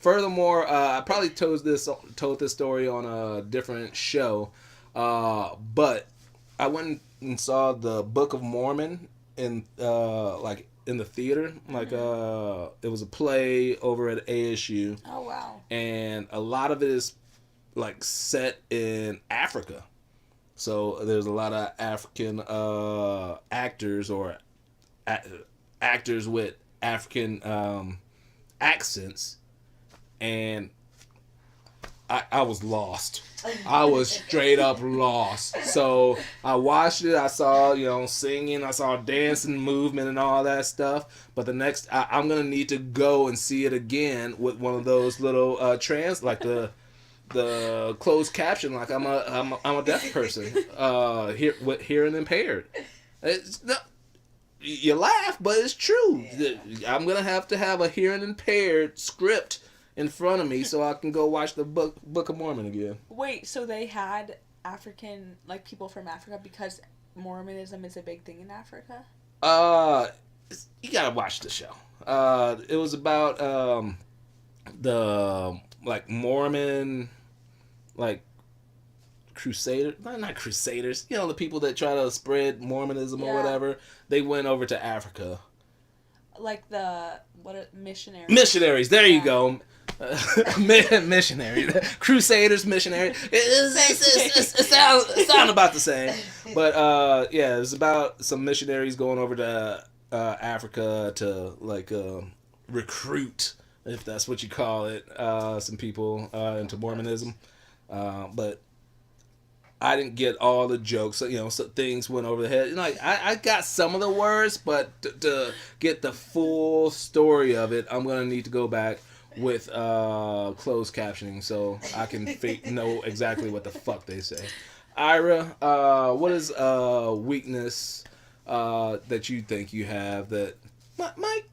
Furthermore, I probably told this story on a different show, but I went and saw the Book of Mormon in in the theater. It was a play over at ASU. Oh wow! And a lot of it is like set in Africa. So there's a lot of African actors or actors with African accents, and I was lost. I was straight up lost. So I watched it. I saw, singing. I saw dancing, movement, and all that stuff. But the next, I'm gonna need to go and see it again with one of those little the closed caption. Like I'm a deaf person, with hearing impaired. You laugh, but it's true. Yeah. I'm gonna have to have a hearing impaired script in front of me so I can go watch the Book of Mormon again. Wait, so they had African, like people from Africa, because Mormonism is a big thing in Africa? You gotta watch the show. It was about the Mormon crusader, not crusaders, the people that try to spread Mormonism or whatever. They went over to Africa. Like missionaries? Missionaries, there you go. Missionary, crusaders, missionary. It sounds about the same, but it's about some missionaries going over to Africa to recruit, if that's what you call it, some people into Mormonism. But I didn't get all the jokes. So things went over the head. I got some of the words, but to get the full story of it, I'm gonna need to go back with closed captioning so I can know exactly what the fuck they say. Ira, what is a weakness that you think you have that might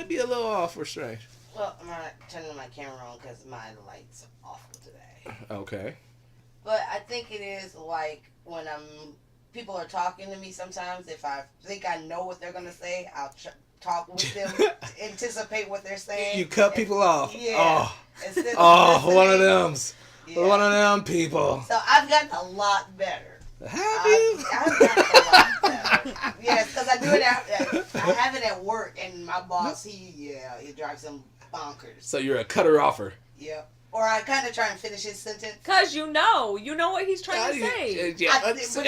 be a little off or strange? Well, I'm not turning my camera on because my light's off today. Okay. But I think it is when people are talking to me sometimes, if I think I know what they're going to say, I'll talk with them, anticipate what they're saying. You cut people off. Yeah. One of them. Yeah. One of them people. So I've gotten a lot better. Have you? I've gotten a lot better. Yes, because I do it I have it at work, and my boss, he drives him bonkers. So you're a cutter-offer. Yeah. Or I kind of try and finish his sentence. Because you know what he's trying to say. Yeah, but it's not.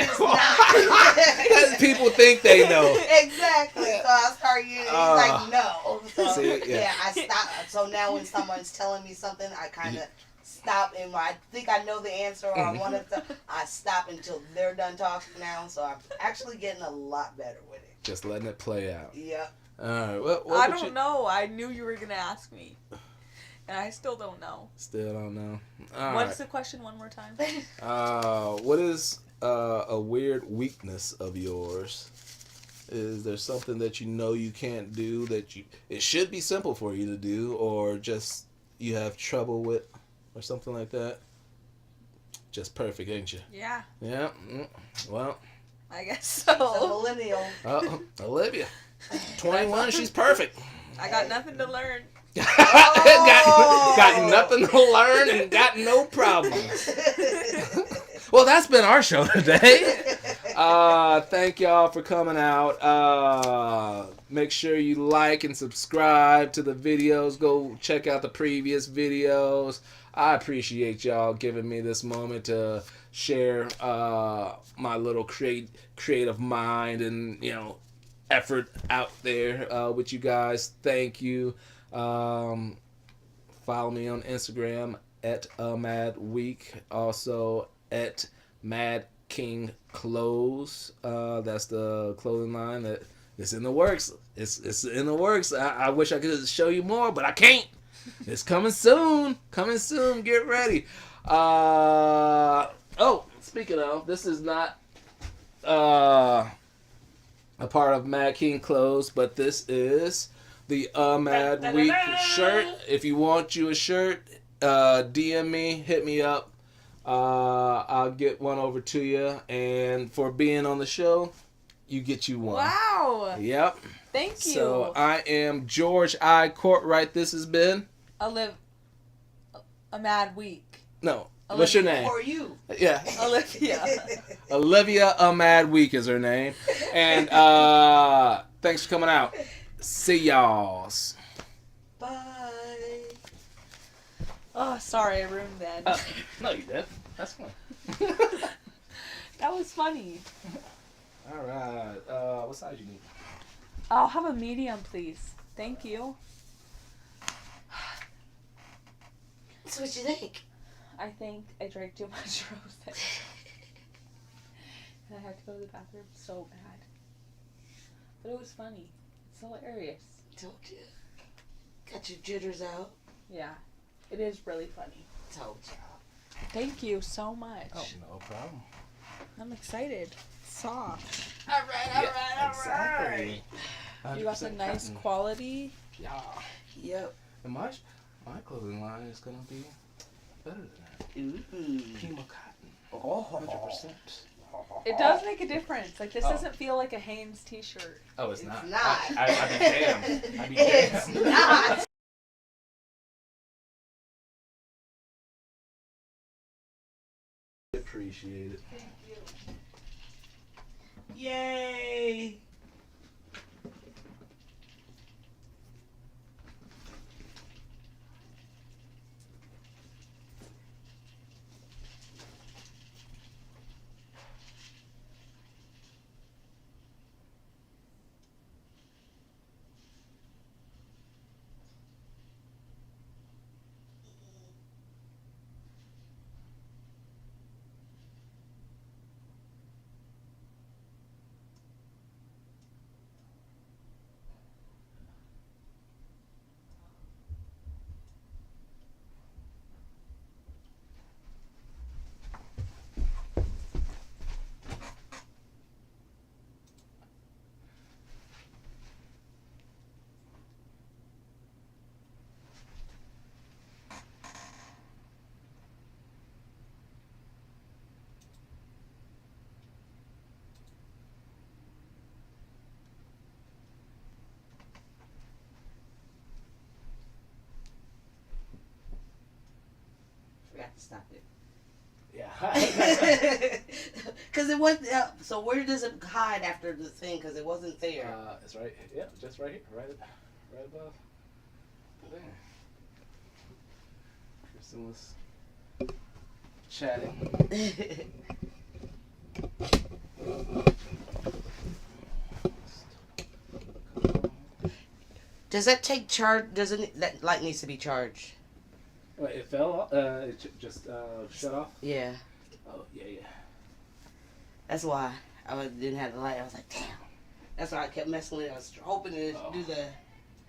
People think they know. Exactly. So I start he's like, no. So, I stop. So now when someone's telling me something, I kind of stop. And I think I know the answer or I want to, I stop until they're done talking now. So I'm actually getting a lot better with it. Just letting it play out. Yeah. All right. What I don't know. I knew you were going to ask me. And I still don't know. Still don't know. What's the question one more time? What is a weird weakness of yours? Is there something that you can't do that it should be simple for you to do, or just you have trouble with, or something like that? Just perfect, ain't you? Yeah. Yeah. Well. I guess so. She's a millennial. Olivia. 21, she's perfect. I got nothing to learn. got nothing to learn and got no problems. Well, that's been our show today. Thank y'all for coming out. Make sure you like and subscribe to the videos. Go check out the previous videos. I appreciate y'all giving me this moment to share my little creative mind and effort out there with you guys. Thank you. Follow me on Instagram at @madweek, also at madkingclothes. That's the clothing line that is in the works. It's in the works. I wish I could show you more, but I can't. It's coming soon. Coming soon. Get ready. Oh, speaking of, this is not a part of Mad King Clothes, but this is the Mad Week shirt. If you want you a shirt, DM me, hit me up. I'll get one over to you. And for being on the show, you get you one. Wow. Yep. Thank you. So I am George I. Cortright. This has been A Mad Week. No. Olivia. What's your name? Or you. Yeah. Olivia. Olivia A Mad Week is her name. And thanks for coming out. See y'all. Bye. Oh, sorry, I ruined that. No, you didn't. That's fine. That was funny. All right. What size you need? I'll have a medium, please. Thank you. So what you think? I think I drank too much rosé. And I had to go to the bathroom so bad. But it was funny. It's hilarious. Told you. Got your jitters out. Yeah. It is really funny. Told y'all. Thank you so much. Oh, no problem. I'm excited. Soft. All right. Exactly. You got some nice cotton. quality. Yeah. Yep. And my clothing line is going to be better than that. Ooh. Pima cotton. Oh. 100%. It does make a difference. Like, this doesn't feel like a Hanes t-shirt. Oh, it's not. not. I be damned. I be It's damned. not. Appreciate it. Thank you. Yay. Forgot to stop it. Yeah. Because it wasn't. So where does it hide after the thing? Because it wasn't there. It's right. Yeah, just right here, right above. There. Kristen was chatting. Does that take charge? Doesn't that light needs to be charged? Wait, it fell off? It just shut off? Yeah. Oh, yeah. That's why I didn't have the light. I was like, damn. That's why I kept messing with it. I was hoping to do the